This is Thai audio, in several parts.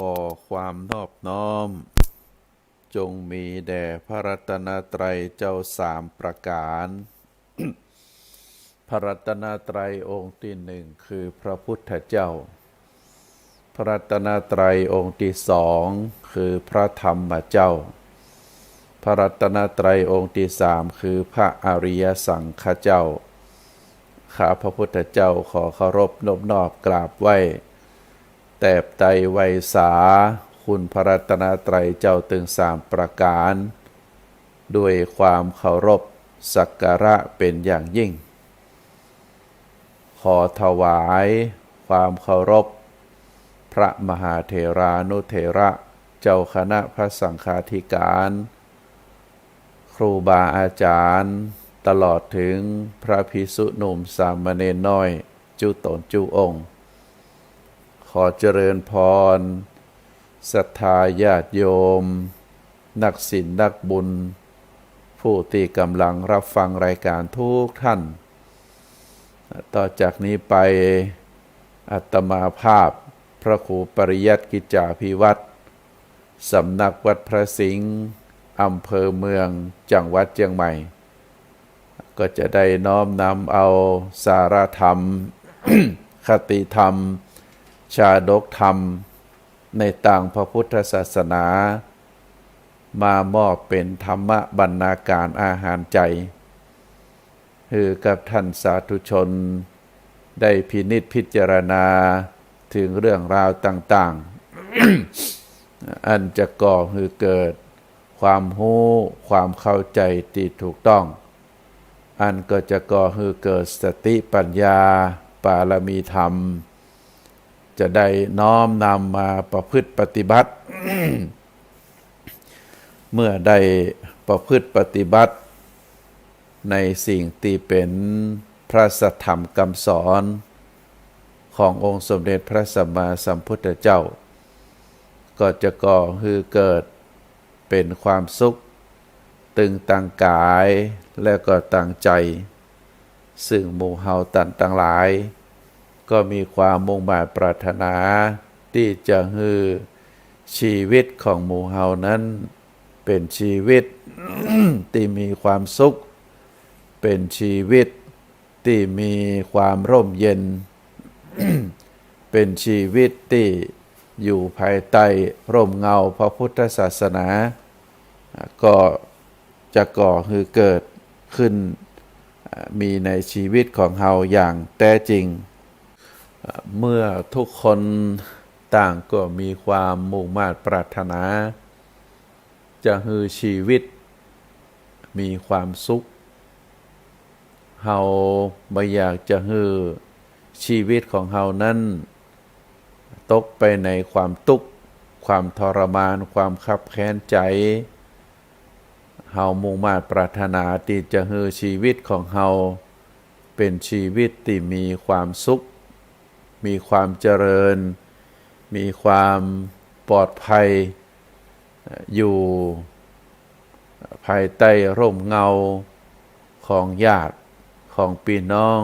อความนอบน้อมจงมีแด่พระรัตนตรัยเจ้าสามประการ พระรัตนตรัยองค์ที่หนึ่งคือพระพุทธเจ้า พระรัตนตรัยองค์ที่สองคือพระธรรมเจ้า พระรัตนตรัยองค์ที่สามคือพระอริยสังฆเจ้าข้าพระพุทธเจ้าขอเคารพนอบน้อมกราบไหว้แตบไตรไวยสาคุณพระรัตนตรัยเจ้าถึงสามประการด้วยความเคารพสักการะเป็นอย่างยิ่งขอถวายความเคารพพระมหาเถรานุเถระเจ้าคณะพระสังฆาธิการครูบาอาจารย์ตลอดถึงพระภิกษุหนุ่มสามเณรน้อยจุตนจุองค์ขอเจริญพรศรัทธาญาติโยมนักศีลนักบุญผู้ที่กำลังรับฟังรายการทุกท่านต่อจากนี้ไปอาตมาภาพพระครูปริยัติกิจจาภิวัตรสำนักวัดพระสิงห์อำเภอเมืองจังหวัดเชียงใหม่ก็จะได้น้อมนำเอาสาระธรรม คติธรรมชาดกธรรมในต่างพระพุทธศาสนามามอบเป็นธรรมบรรณาการอาหารใจคือกับท่านสาธุชนได้พินิจพิจารณาถึงเรื่องราวต่างๆ อันจะก่อให้เกิดความรู้ความเข้าใจที่ถูกต้องอันก็จะก่อให้เกิดสติปัญญาปารมีธรรมจะได้น้อมนำมาประพฤติปฏิบัติ เมื่อได้ประพฤติปฏิบัติในสิ่งที่เป็นพระสัทธรรมคำสอนขององค์สมเด็จพระสัมมาสัมพุทธเจ้าก็จะก่อให้เกิดเป็นความสุขตึงตั้งกายและก็ตั้งใจซึ่งหมู่เฮาตันทั้งหลายก็มีความมุ่งหมายปรารถนาที่จะให้ชีวิตของหมู่เฮานั้นเป็นชีวิต ที่มีความสุขเป็นชีวิตที่มีความร่มเย็น เป็นชีวิตที่อยู่ภายใต้ร่มเงาพระพุทธศาสนาก็จะก่อให้เกิดขึ้นมีในชีวิตของเฮาอย่างแท้จริงเมื่อทุกคนต่างก็มีความมุ่งมั่นปรารถนาจะให้ชีวิตมีความสุขเฮาไม่อยากจะให้ชีวิตของเฮานั้นตกไปในความทุกข์ความทรมานความคับแค้นใจเฮามุ่งมั่นปรารถนาที่จะให้ชีวิตของเฮาเป็นชีวิตที่มีความสุขมีความเจริญมีความปลอดภัยอยู่ภายใต้ร่มเงาของญาติของพี่น้อง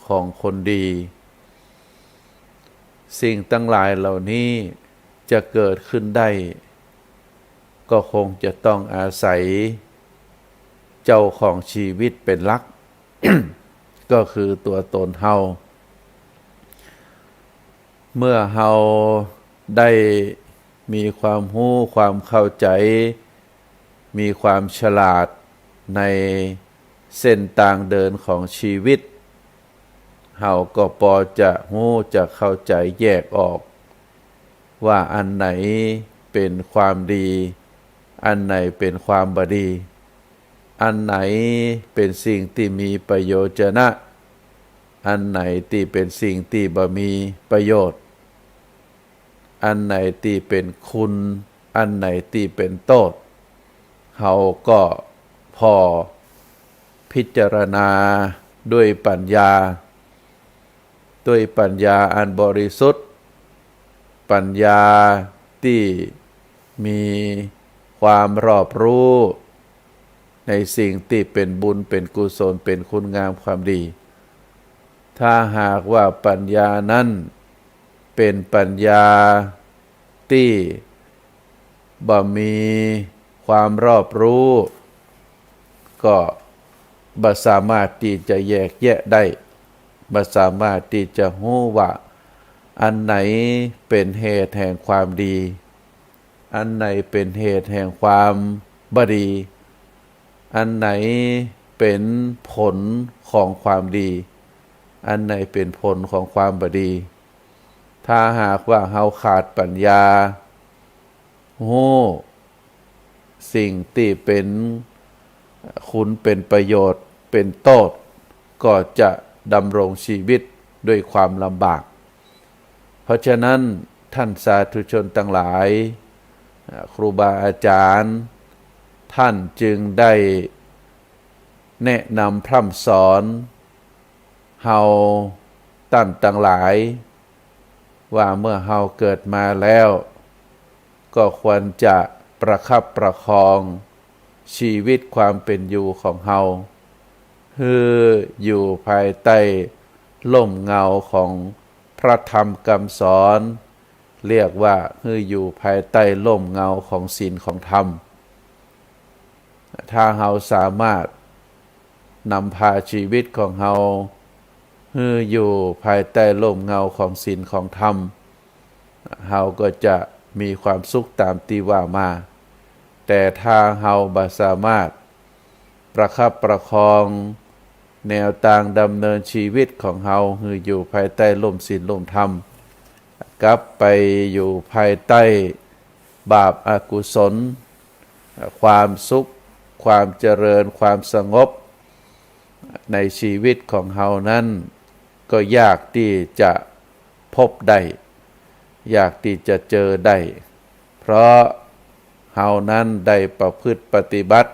ของคนดีสิ่งทั้งหลายเหล่านี้จะเกิดขึ้นได้ก็คงจะต้องอาศัยเจ้าของชีวิตเป็นหลัก ก็คือตัวตนเฮาเมื่อเฮาได้มีความรู้ความเข้าใจมีความฉลาดในเส้นทางเดินของชีวิตเฮาก็พอจะรู้จะเข้าใจแยกออกว่าอันไหนเป็นความดีอันไหนเป็นความบดีอันไหนเป็นสิ่งที่มีประโยชน์นะอันไหนที่เป็นสิ่งที่บ่มีประโยชน์อันไหนที่เป็นคุณอันไหนที่เป็นโทษเฮาก็พอพิจารณาด้วยปัญญาอันบริสุทธิ์ปัญญาที่มีความรอบรู้ในสิ่งที่เป็นบุญเป็นกุศลเป็นคุณงามความดีถ้าหากว่าปัญญานั้นเป็นปัญญาท ที่บ่มีความรอบรู้ก็บ่สามารถที่จะแยกแยะได้บ่สามารถที่จะรู้ว่าอันไหนเป็นเหตุแห่งความดีอันไหนเป็นเหตุแห่งความบ่ดีอันไหนเป็นผลของความดีอันไหนเป็นผลของความบ่ดีถ้าหากว่าเฮาขาดปัญญารู้สิ่งที่เป็นคุณเป็นประโยชน์เป็นโทษก็จะดำรงชีวิตด้วยความลำบากเพราะฉะนั้นท่านสาธุชนทั้งหลายครูบาอาจารย์ท่านจึงได้แนะนำพร่ำสอนเฮาท่านทั้งหลายว่าเมื่อเฮาเกิดมาแล้วก็ควรจะประคับประคองชีวิตความเป็นอยู่ของเฮาคืออยู่ภายใต้ร่มเงาของพระธรรมคำสอนเรียกว่าคืออยู่ภายใต้ร่มเงาของศีลของธรรมถ้าเฮาสามารถนำพาชีวิตของเฮาคืออยู่ภายใต้ร่มเงาของศีลของธรรมเฮาก็จะมีความสุขตามที่ว่ามาแต่ถ้าเฮาบ่สามารถประคับประคองแนวทางดำเนินชีวิตของเฮาคืออยู่ภายใต้ร่มศีลร่มธรรมกลับไปอยู่ภายใต้บาปอกุศลความสุขความเจริญความสงบในชีวิตของเฮานั้นก็ยากที่จะพบได้ยากที่จะเจอได้เพราะเฮานั้นได้ประพฤติปฏิบัติ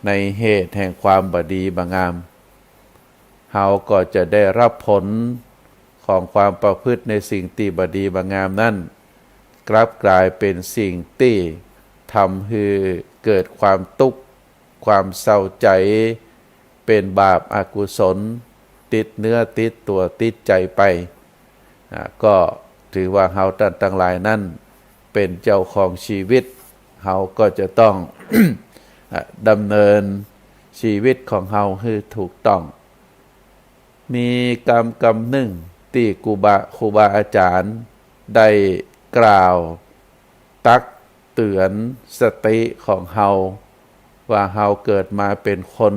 ในเหตุแห่งความบดีบงามเฮาก็จะได้รับผลของความประพฤติในสิ่งที่บดีบงามนั้นกลับกลายเป็นสิ่งที่ทำให้เกิดความทุกข์ความเศร้าใจเป็นบาปอกุศลติดเนื้อติดตัวติดใจไปก็ถือว่าเฮาท่านทั้งหลายนั้นเป็นเจ้าของชีวิตเฮาก็จะต้อง ดำเนินชีวิตของเฮาให้ถูกต้องมีกรรมหนึ่งที่ครูบาอาจารย์ได้กล่าวตักเตือนสติของเฮาว่าเฮาเกิดมาเป็นคน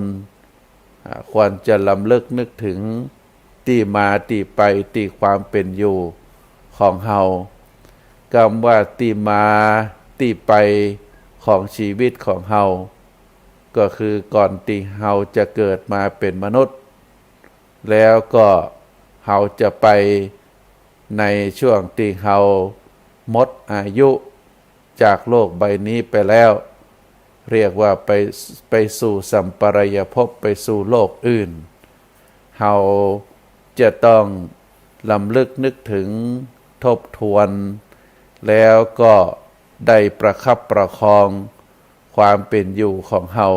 ควรจะลำลึกนึกถึงที่มาที่ไปที่ความเป็นอยู่ของเฮากำว่าที่มาที่ไปของชีวิตของเฮาก็คือก่อนที่เฮาจะเกิดมาเป็นมนุษย์แล้วก็เฮาจะไปในช่วงที่เฮาหมดอายุจากโลกใบนี้ไปแล้วเรียกว่าไปสู่สัมปรายภพไปสู่โลกอื่นเฮาจะต้องลำลึกนึกถึงทบทวนแล้วก็ได้ประคับประคองความเป็นอยู่ของเฮา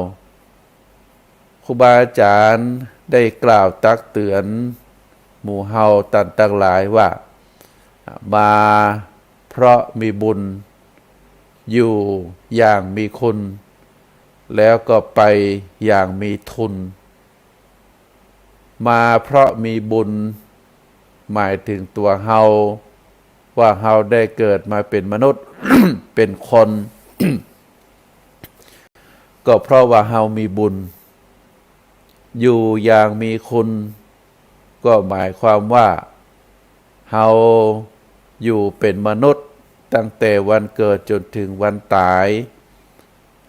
ครูบาอาจารย์ได้กล่าวตักเตือนหมู่เฮาต่างหลายว่ามาเพราะมีบุญอยู่อย่างมีคุณแล้วก็ไปอย่างมีทุนมาเพราะมีบุญหมายถึงตัวเฮาว่าเฮาได้เกิดมาเป็นมนุษย์ เป็นคน ก็เพราะว่าเฮามีบุญอยู่อย่างมีคุณก็หมายความว่าเฮาอยู่เป็นมนุษย์ตั้งแต่วันเกิดจนถึงวันตาย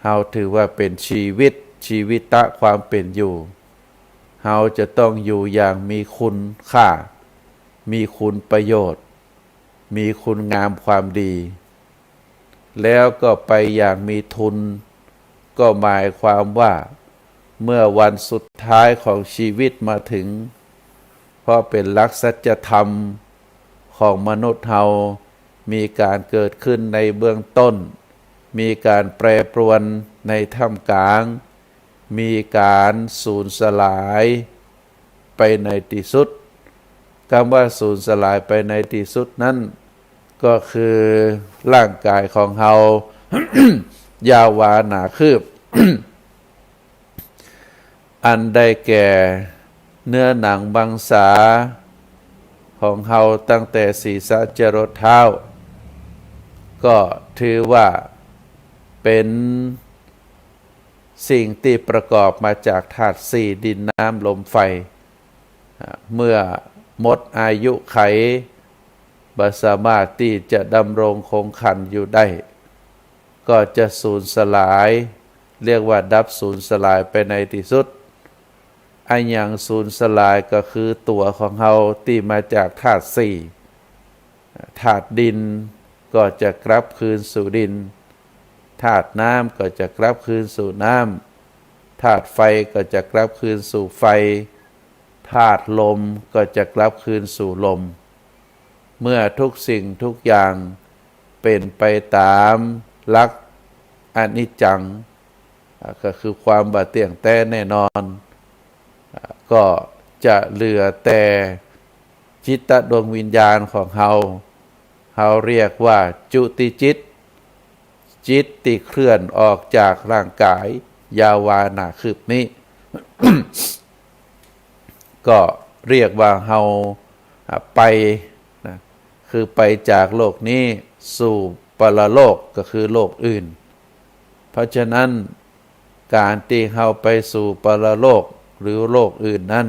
เฮาถือว่าเป็นชีวิตะความเป็นอยู่เฮาจะต้องอยู่อย่างมีคุณค่ามีคุณประโยชน์มีคุณงามความดีแล้วก็ไปอย่างมีทุนก็หมายความว่าเมื่อวันสุดท้ายของชีวิตมาถึงเพราะเป็นหลักสัจธรรมของมนุษย์เฮามีการเกิดขึ้นในเบื้องต้นมีการแปรปรวนในท่ามกลางมีการสูญสลายไปในที่สุดคำว่าสูญสลายไปในที่สุดนั้นก็ ก็คือร่างกายของเฮา ยาววาหนาคืบ อันได้แก่เนื้อหนังบังสาของเฮาตั้งแต่ศีรษะจรดเท้าก็ถือว่าเป็นสิ่งที่ประกอบมาจากธาตุสี่ดินน้ำลมไฟเมื่อหมดอายุไขบ่สามารถที่จะดำรงคงขันอยู่ได้ก็จะสูญสลายเรียกว่าดับสูญสลายไปในที่สุดอันอย่างสูญสลายก็คือตัวของเฮาที่มาจากธาตุสี่ธาตุดินก็จะกลับคืนสู่ดินธาตุน้ำก็จะกลับคืนสู่น้ำธาตุไฟก็จะกลับคืนสู่ไฟธาตุลมก็จะกลับคืนสู่ลมเมื่อทุกสิ่งทุกอย่างเป็นไปตามหลักอนิจจังก็คือความบ่เที่ยงแท้แน่นอนก็จะเหลือแต่จิตดวงวิญญาณของเฮาเรียกว่าจุติจิตจิตที่เคลื่อนออกจากร่างกายยาวาหนาคืบนี้ ก็เรียกว่าเฮาไปนะคือไปจากโลกนี้สู่ปรโลกก็คือโลกอื่นเพราะฉะนั้นการที่เฮาไปสู่ปรโลกหรือโลกอื่นนั้น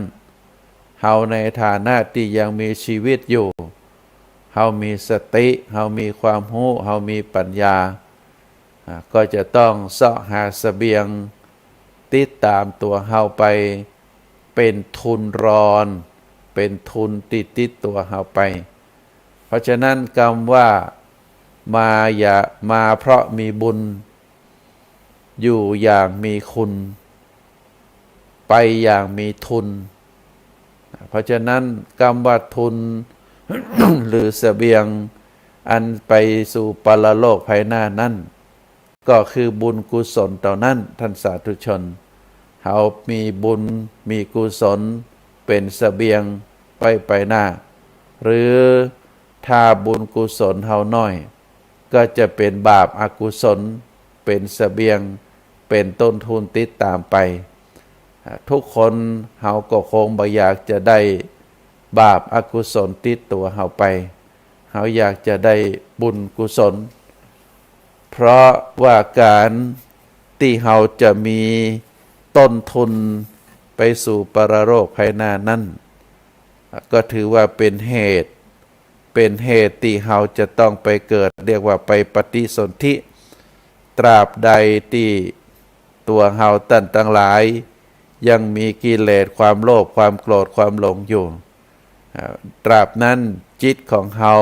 เฮาในฐานะที่ยังมีชีวิตอยู่เฮามีสติเฮามีความรู้เฮามีปัญญาก็จะต้องเสาะหาเสบียงติดตามตัวเฮาไปเป็นทุนรอนเป็นทุนติดตัวเฮาไปเพราะฉะนั้นคำว่ามาเพราะมีบุญอยู่อย่างมีคุณไปอย่างมีทุนเพราะฉะนั้นคำว่าทุน หรือเสบียงอันไปสู่ปรโลกภายหน้านั้นก็คือบุญกุศลเท่านั้นท่านสาธุชนเฮามีบุญมีกุศลเป็นเสบียงไปหน้าหรือถ้าบุญกุศลเฮาน้อยก็จะเป็นบาปอกุศลเป็นเสบียงเป็นต้นทุนติดตามไปทุกคนเฮาก็คงบ่อยากจะได้บาปอกุศลติดตัวเฮาไปเฮาอยากจะได้บุญกุศลเพราะว่าการที่เฮาจะมีต้นทุนไปสู่ปรโลกภายหน้านั้นก็ถือว่าเป็นเหตุที่เฮาจะต้องไปเกิดเรียกว่าไปปฏิสนธิตราบใดที่ตัวเฮาทั้งหลายยังมีกิเลสความโลภความโกรธความหลงอยู่ตราบนั้นจิตของเฮา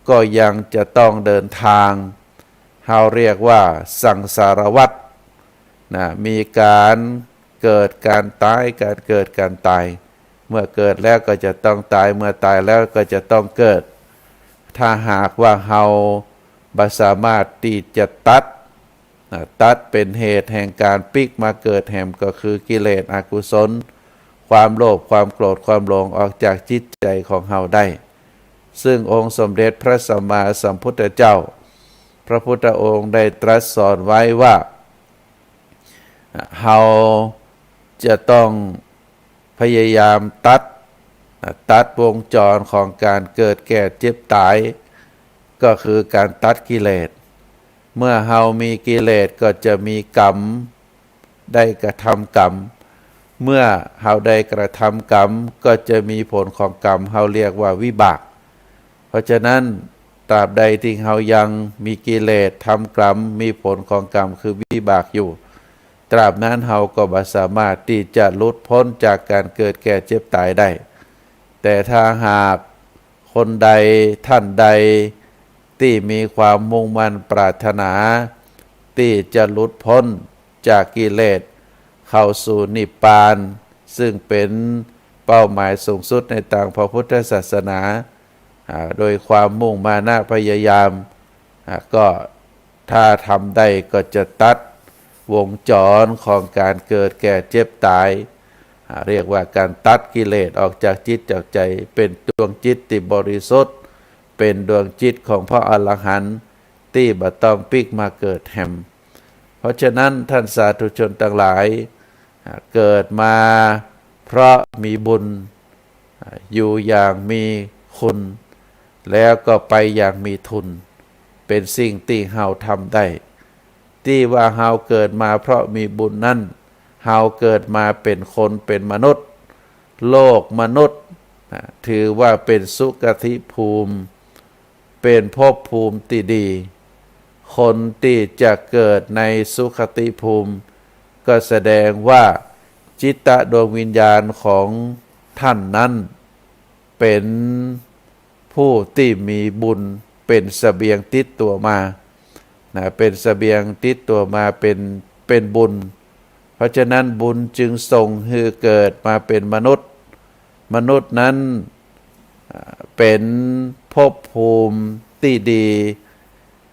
ก็ยังจะต้องเดินทางเฮาเรียกว่าสังสารวัฏมีการเกิดการตายการเกิดการตายเมื่อเกิดแล้วก็จะต้องตายเมื่อตายแล้วก็จะต้องเกิดถ้าหากว่าเฮาบ่สามารถที่จะตัดเป็นเหตุแห่งการปิกมาเกิดแห่งก็คือกิเลสอกุศลความโลภความโกรธความหลงออกจากจิตใจของเฮาได้ซึ่งองค์สมเด็จพระสัมมาสัมพุทธเจ้าพระพุทธองค์ได้ตรัสสอนไว้ว่าเฮาจะต้องพยายามตัดวงจรของการเกิดแก่เจ็บตายก็คือการตัดกิเลสเมื่อเฮามีกิเลสก็จะมีกรรมได้กระทำกรรมเมื่อเฮาได้กระทำกรรมก็จะมีผลของกรรมเฮาเรียกว่าวิบากเพราะฉะนั้นตราบใดที่เฮายังมีกิเลสทำกรรมมีผลของกรรมคือวิบากอยู่ตราบนั้นเฮาก็บ่สามารถที่จะหลุดพ้นจากการเกิดแก่เจ็บตายได้แต่ถ้าหากคนใดท่านใดที่มีความมุ่งมั่นปรารถนาที่จะหลุดพ้นจากกิเลสเข้าสู่นิพพานซึ่งเป็นเป้าหมายสูงสุดในทางพระพุทธศาสนาโดยความมุ่งมานะพยายามก็ถ้าทำได้ก็จะตัดวงจรของการเกิดแก่เจ็บตายเรียกว่าการตัดกิเลสออกจากจิตจากใจเป็นดวงจิตที่บริสุทธิ์ เป็นดวงจิตของพระอรหันต์ที่บ่ต้องปิกมาเกิดแฮมเพราะฉะนั้นท่านสาธุชนทั้งหลายเกิดมาเพราะมีบุญอยู่อย่างมีคุณแล้วก็ไปอย่างมีทุนเป็นสิ่งที่เฮาทำได้ที่ว่าเฮาเกิดมาเพราะมีบุญนั้นเฮาเกิดมาเป็นคนเป็นมนุษย์โลกมนุษย์ถือว่าเป็นสุคติภูมิเป็นภพภูมิที่ดีคนที่จะเกิดในสุคติภูมิก็แสดงว่าจิตตดวงวิญญาณของท่านนั้นเป็นผู้ที่มีบุญเป็นเสบียงติดตัวมาเป็นเสบียงติดตัวมาเป็นบุญเพราะฉะนั้นบุญจึงส่งให้เกิดมาเป็นมนุษย์มนุษย์นั้นเป็นภพภูมิที่ดี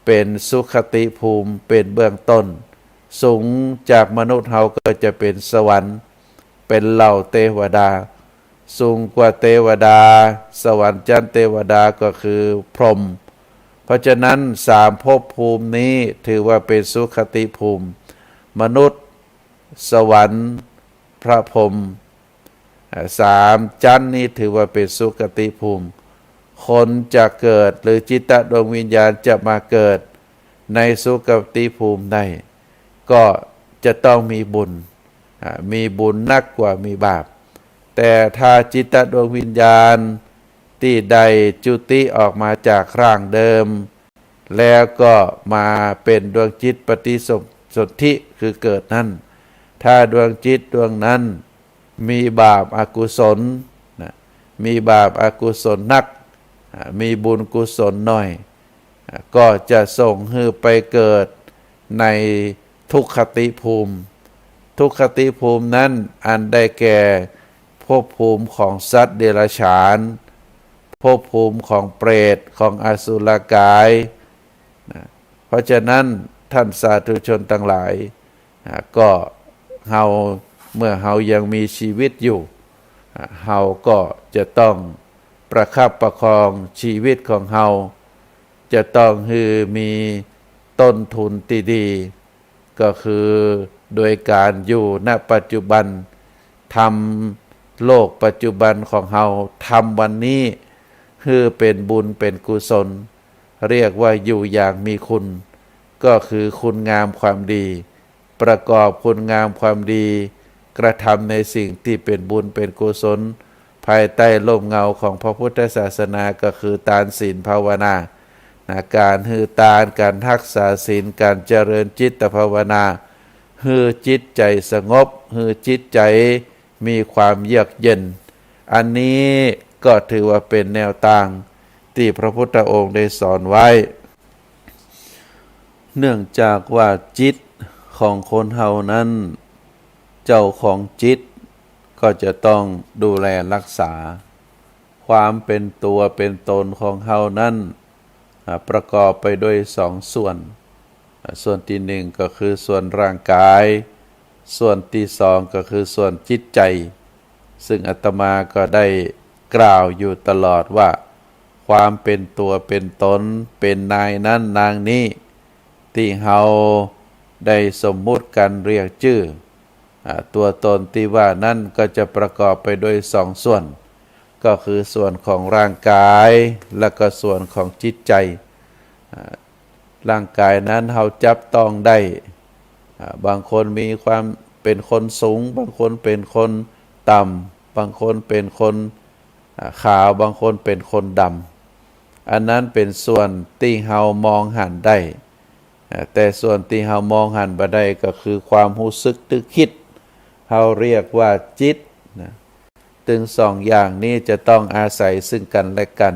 เป็นสุคติภูมิเป็นเบื้องต้นสูงจากมนุษย์เฮาก็จะเป็นสวรรค์เป็นเหล่าเทวดาสูงกว่าเทวดาสวรรค์ชั้นเทวดาก็คือพรหมเพราะฉะนั้นสามภพภูมินี้ถือว่าเป็นสุคติภูมิมนุษย์สวรรค์พระพรหมสามชั้นนี้ถือว่าเป็นสุคติภูมิคนจะเกิดหรือจิตตดวงวิญญาณจะมาเกิดในสุคติภูมิได้ก็จะต้องมีบุญมีบุญนักกว่ามีบาปแต่ถ้าจิตตดวงวิญญาณที่ใดจุติออกมาจากร่างเดิมแล้วก็มาเป็นดวงจิตปฏิสนธิคือเกิดนั้นถ้าดวงจิตดวงนั้นมีบาปอกุศลมีบาปอกุศลนักมีบุญกุศลน้อยก็จะส่งให้ไปเกิดในทุกขติภูมิทุกขติภูมินั้นอันได้แก่ภพภูมิของสัตว์เดรัจฉานภพภูมิของเปรตของอสุรกายเพราะฉะนั้นท่านสาธุชนทั้งหลายก็เมื่อเฮายังมีชีวิตอยู่เฮาก็จะต้องประคับประคองชีวิตของเฮาจะต้องมีต้นทุนที่ดีก็คือโดยการอยู่ณปัจจุบันทำโลกปัจจุบันของเฮาทำวันนี้คือเป็นบุญเป็นกุศลเรียกว่าอยู่อย่างมีคุณก็คือคุณงามความดีประกอบคุณงามความดีกระทำในสิ่งที่เป็นบุญเป็นกุศลภายใต้ร่มเงาของพระพุทธศาสนาก็คือทานศีลภาวนาการฮือทานการรักษาศีลการเจริญจิตภาวนาฮือจิตใจสงบฮือจิตใจมีความเยือกเย็นอันนี้ก็ถือว่าเป็นแนวทางที่พระพุทธองค์ได้สอนไว้เนื่องจากว่าจิตของคนเฮานั้นเจ้าของจิตก็จะต้องดูแลรักษาความเป็นตัวเป็นตนของเฮานั้นประกอบไปด้วยสองส่วนที่หนึ่งก็คือส่วนร่างกายส่วนที่สองก็คือส่วนจิตใจซึ่งอาตมาก็ได้กล่าวอยู่ตลอดว่าความเป็นตัวเป็นตนเป็นนายนั้นนางนี้ที่เฮาได้สมมุติกันเรียกชื่อตัวตนที่ว่านั้นก็จะประกอบไปด้วยสองส่วนก็คือส่วนของร่างกายและก็ส่วนของจิตใจร่างกายนั้นเฮาจับต้องได้บางคนมีความเป็นคนสูงบางคนเป็นคนต่ำบางคนเป็นคนขาวบางคนเป็นคนดำอันนั้นเป็นส่วนที่เฮามองหันได้แต่ส่วนที่เฮามองหันบ่ได้ก็คือความรู้สึกนึกคิดเฮาเรียกว่าจิตถึงสองอย่างนี้จะต้องอาศัยซึ่งกันและกัน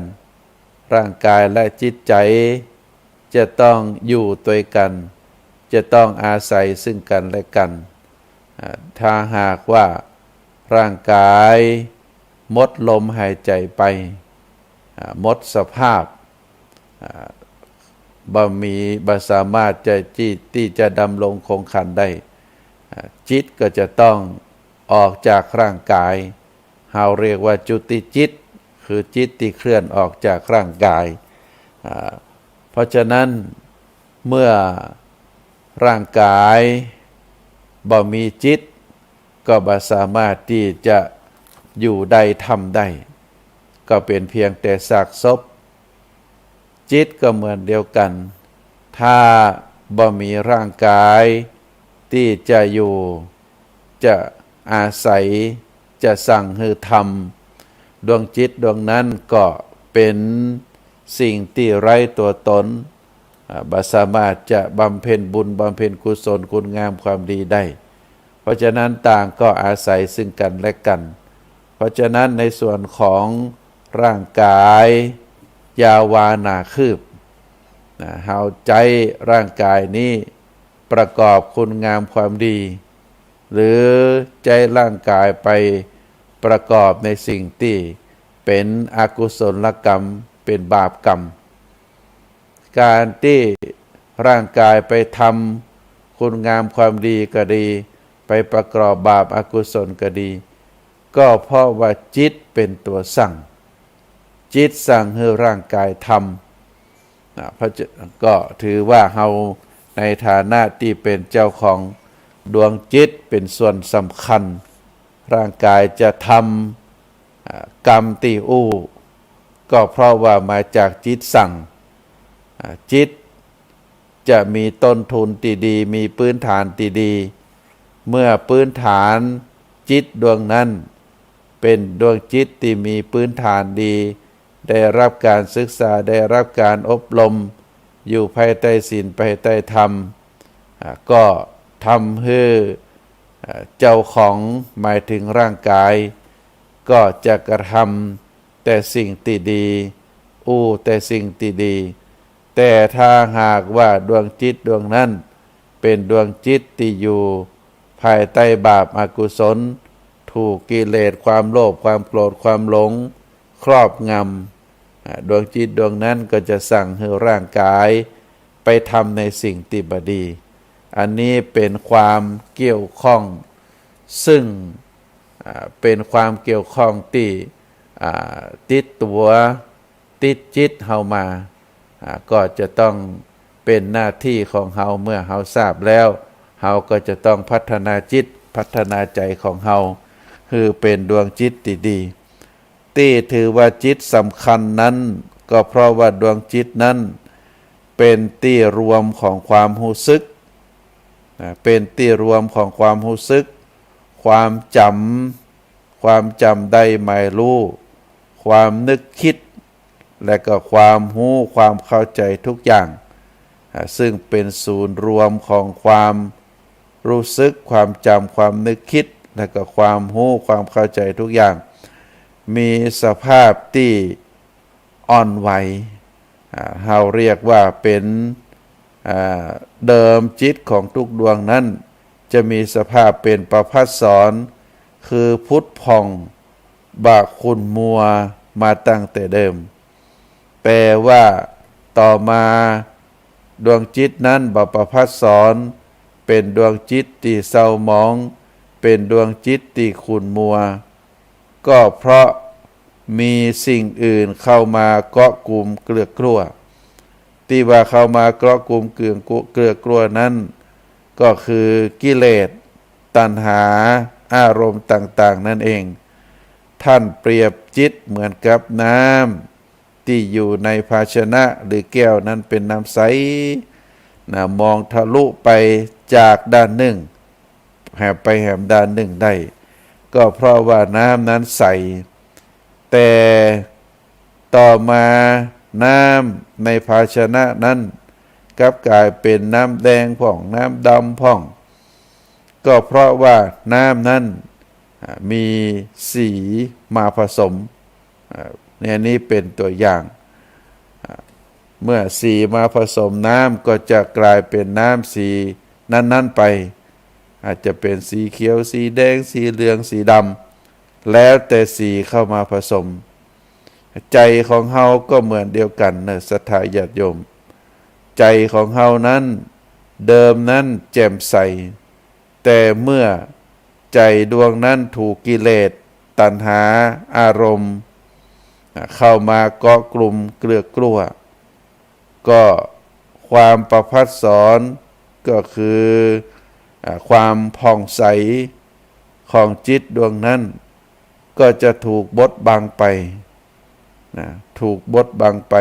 ร่างกายและจิตใจจะต้องอยู่ด้วยกันจะต้องอาศัยซึ่งกันและกันถ้าหากว่าร่างกายหมดลมหายใจไปหมดสภาพบ่สามารถที่จะดำรงคงขันได้จิตก็จะต้องออกจากร่างกายเราเรียกว่าจุติจิตคือจิตที่เคลื่อนออกจากร่างกาย เพราะฉะนั้นเมื่อร่างกายบ่มีจิตก็บ่สามารถที่จะอยู่ได้ทำได้ก็เป็นเพียงแต่ซากศพจิตก็เหมือนเดียวกันถ้าบ่มีร่างกายที่จะอยู่จะอาศัยจะสั่งให้ทำดวงจิตดวงนั้นก็เป็นสิ่งที่ไร้ตัวตนบ่สามารถจะบำเพ็ญบุญบำเพ็ญกุศลคุณงามความดีได้เพราะฉะนั้นต่างก็อาศัยซึ่งกันและกันเพราะฉะนั้นในส่วนของร่างกายยาวานาคืบเฮาใจร่างกายนี้ประกอบคุณงามความดีหรือใจร่างกายไปประกอบในสิ่งที่เป็นอกุศลกรรมเป็นบาปกรรมการที่ร่างกายไปทำคุณงามความดีก็ดีไปประกอบบาปอกุศลก็ดีก็เพราะว่าจิตเป็นตัวสั่งจิตสั่งให้ร่างกายทำเพราะก็ถือว่าเฮาในฐานะที่เป็นเจ้าของดวงจิตเป็นส่วนสำคัญร่างกายจะทำกรรมที่อู้ก็เพราะว่ามาจากจิตสั่งจิตจะมีต้นทุนที่ดีมีพื้นฐานที่ดีเมื่อพื้นฐานจิตดวงนั้นเป็นดวงจิตที่มีพื้นฐานดีได้รับการศึกษาได้รับการอบรมอยู่ภายใต้ศีลภายใต้ธรรมก็ทำให้เจ้าของหมายถึงร่างกายก็จะกระทำแต่สิ่งที่ดีแต่สิ่งที่ดีแต่ถ้าหากว่าดวงจิตดวงนั้นเป็นดวงจิตที่อยู่ภายใต้บาปอกุศลถูกกิเลสความโลภความโกรธความหลงครอบงำดวงจิตดวงนั้นก็จะสั่งให้ร่างกายไปทำในสิ่งที่บดีอันนี้เป็นความเกี่ยวข้องซึ่งเป็นความเกี่ยวข้องที่ติดตัวติดจิตเฮามาก็จะต้องเป็นหน้าที่ของเฮาเมื่อเฮาทราบแล้วเฮาก็จะต้องพัฒนาจิตพัฒนาใจของเฮาคือเป็นดวงจิตที่ดีที่ถือว่าจิตสำคัญนั้นก็เพราะว่าดวงจิตนั้นเป็นที่รวมของความรู้สึกเป็นที่รวมของความรู้สึกความจำได้หมายรู้ความนึกคิดและก็ความรู้ความเข้าใจทุกอย่างซึ่งเป็นศูนย์รวมของความรู้สึกความจำความนึกคิดและก็ความรู้ความเข้าใจทุกอย่างมีสภาพที่อ่อนไหวเราเรียกว่าเป็นเดิมจิตของทุกดวงนั้นจะมีสภาพเป็นประภัสสรคือพุทธพองบาคุณมัวมาตั้งแต่เดิมแปลว่าต่อมาดวงจิตนั้นบประภัสสรเป็นดวงจิตที่เศร้าหมองเป็นดวงจิตที่ขุ่นมัวก็เพราะมีสิ่งอื่นเข้ามาเกาะกลุ่มเกลือกกลัวที่ว่าเข้ามาเกาะกลุ่มเกลือกกลัวนั้นก็คือกิเลสตัณหาอารมณ์ต่างๆนั่นเองท่านเปรียบจิตเหมือนกับน้ำที่อยู่ในภาชนะหรือแก้วนั้นเป็นน้ำใสมองทะลุไปจากด้านหนึ่งแหบไปแหมด้านหนึ่งได้ก็เพราะว่าน้ำนั้นใสแต่ต่อมาน้ำในภาชนะนั้นกลับกลายเป็นน้ำแดงผ่องน้ำดำผ่องก็เพราะว่าน้ำนั้นมีสีมาผสมเนี่ยนี้เป็นตัวอย่างเมื่อสีมาผสมน้ำก็จะกลายเป็นน้ำสีนั้นๆไปอาจจะเป็นสีเขียวสีแดงสีเหลืองสีดำแล้วแต่สีเข้ามาผสมใจของเฮาก็เหมือนเดียวกันนะศรัทธาญาติโยมใจของเฮานั้นเดิมนั้นแจ่มใสแต่เมื่อใจดวงนั้นถูกกิเลสตัณหาอารมณ์เข้ามาเกาะกลุ่มเกลือกกลัว ก็ความประพัดสอนก็คือความผ่องใสของจิตดวงนั้นก็จะถูกบดบังไปนะถูกบดบังไป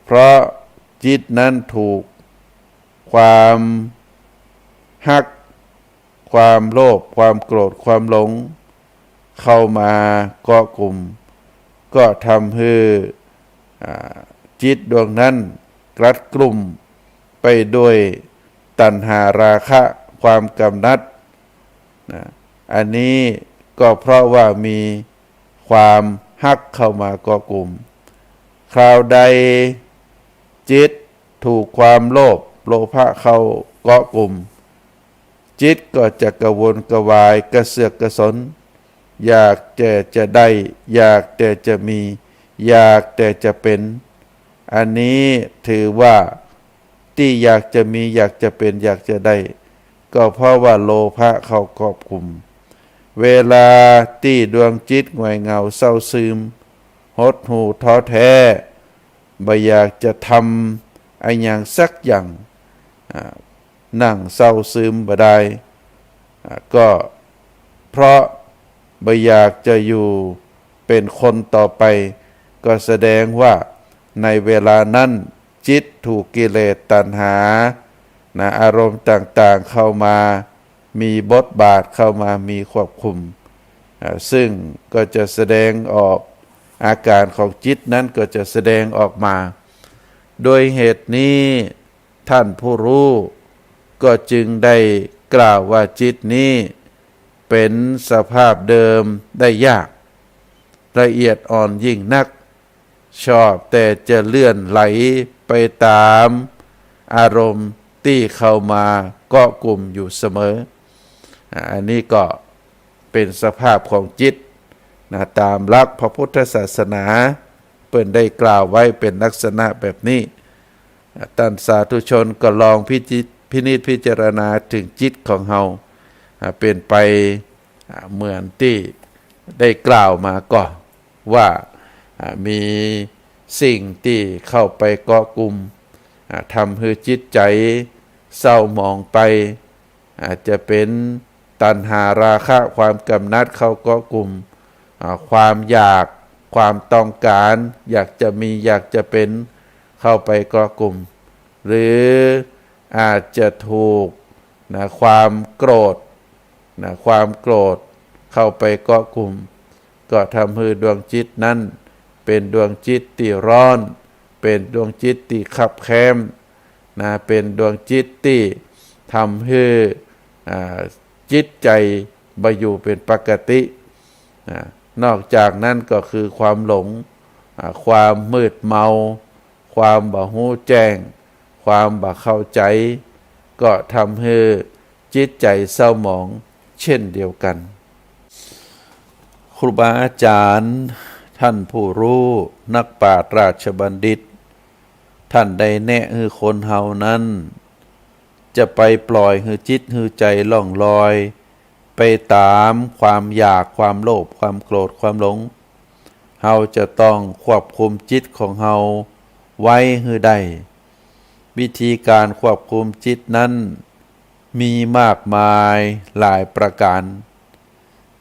เพราะจิตนั้นถูกความฮักความโลภความโกรธความหลงเข้ามาเกาะกลุ่มก็ทำให้จิตดวงนั้นกลัดกลุ่มไปด้วยตัณหาราคะความกำนัดนะอันนี้ก็เพราะว่ามีความฮักเข้ามาเกาะกลุ่มคราวใดจิตถูกความโลภะเข้าเกาะกลุ่มจิตก็จะกระวนกระวายกระเสือกกระสนอยากแต่จะได้อยากแต่จะมีอยากแต่จะเป็นอันนี้ถือว่าที่อยากจะมีอยากจะเป็นอยากจะได้ก็เพราะว่าโลภะเข้าครอบคุมเวลาที่ดวงจิตหงอยเหงาเศร้าซึมหดหู่ท้อแท้บ่อยากจะทำอะไรอย่างสักอย่างนั่งเศร้าซึมบ่ได้ก็เพราะบ่อยากจะอยู่เป็นคนต่อไปก็แสดงว่าในเวลานั้นจิตถูกกิเลสตัณหาอารมณ์ต่างๆเข้ามามีบทบาทเข้ามามีควบคุมซึ่งก็จะแสดงออกอาการของจิตนั้นก็จะแสดงออกมาโดยเหตุนี้ท่านผู้รู้ก็จึงได้กล่าวว่าจิตนี้เป็นสภาพเดิมได้ยากละเอียดอ่อนยิ่งนักชอบแต่จะเลื่อนไหลไปตามอารมณ์ที่เข้ามาเกาะกลุ่มอยู่เสมออันนี้ก็เป็นสภาพของจิตตามหลักพระพุทธศาสนาเปิ้นได้กล่าวไว้เป็นลักษณะแบบนี้ท่านสาธุชนก็ลองพินิจพิจารณาถึงจิตของเฮาเป็นไปเหมือนที่ได้กล่าวมาก่อนว่ามีสิ่งที่เข้าไปเกาะกลุ่มทำให้จิตใจเศร้าหมองไปอาจจะเป็นตัณหาราคะความกำนัดเข้าเกาะกลุ่มความอยากความต้องการอยากจะมีอยากจะเป็นเข้าไปเกาะกลุ่มหรืออาจจะถูกความโกรธความโกรธเข้าไปเกาะกลุ่มก็ทำให้ดวงจิตนั้นเป็นดวงจิตที่ร้อนเป็นดวงจิตที่ขับแค้นเป็นดวงจิตที่ทำให้จิตใจบ่อยู่เป็นปกตินอกจากนั้นก็คือความหลงความมืดเมาความบ่รู้แจ้งความบ่เข้าใจก็ทำให้จิตใจเศร้าหมองเช่นเดียวกันครูบาอาจารย์ท่านผู้รู้นักปราชญ์ราชบัณฑิตท่านได้แนะให้คนเฮานั้นจะไปปล่อยให้จิตให้ใจล่องลอยไปตามความอยากความโลภความโกรธความหลงเฮาจะต้องควบคุมจิตของเฮาไว้ให้ได้วิธีการควบคุมจิตนั้นมีมากมายหลายประการ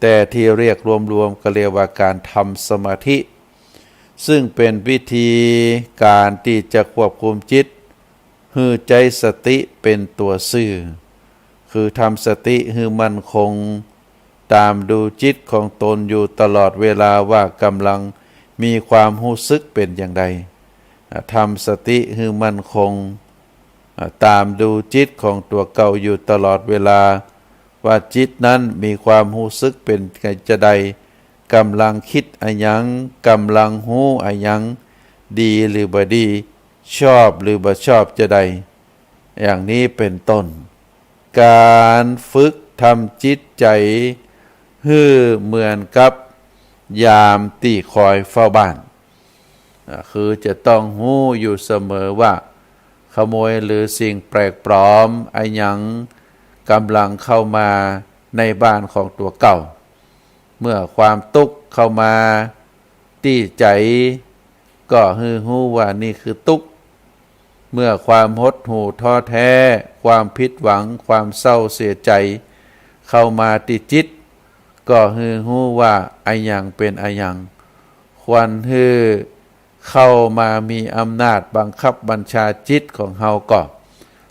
แต่ที่เรียกรวมๆก็เรียกว่าการทำสมาธิซึ่งเป็นวิธีการที่จะควบคุมจิตให้ใจสติเป็นตัวซื่อคือทำสติให้มั่นคงตามดูจิตของตนอยู่ตลอดเวลาว่ากำลังมีความรู้สึกเป็นอย่างไรทำสติให้มั่นคงตามดูจิตของตัวเก่าอยู่ตลอดเวลาว่าจิตนั้นมีความรู้สึกเป็นจะใดกำลังคิดอะหยังกำลังหู้อะหยังดีหรือบ่ดีชอบหรือบ่ชอบจะใดอย่างนี้เป็นต้นการฝึกทำจิตใจให้เหมือนกับยามที่คอยเฝ้าบ้านคือจะต้องหู้อยู่เสมอว่าขโมยหรือสิ่งแปลกปลอมอะหยังกำลังเข้ามาในบ้านของตัวเก่าเมื่อความทุกข์เข้ามาที่ใจก็ฮู้ว่านี่คือทุกข์ เมื่อความหดหู่ท้อแท้ความผิดหวังความเศร้าเสียใจเข้ามาติดจิตก็ฮือฮู้ว่าอะหยังเป็นอะหยังควรฮือเข้ามามีอำนาจบังคับบัญชาจิตของเฮาก็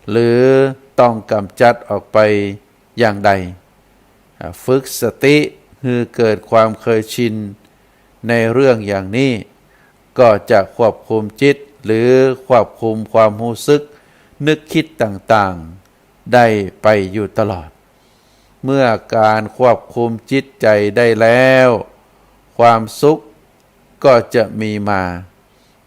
หรือต้องกำจัดออกไปอย่างใดฝึกสติคือเกิดความเคยชินในเรื่องอย่างนี้ก็จะควบคุมจิตหรือควบคุมความรู้สึกนึกคิดต่างๆได้ไปอยู่ตลอดเมื่อการควบคุมจิตใจได้แล้วความสุขก็จะมีมา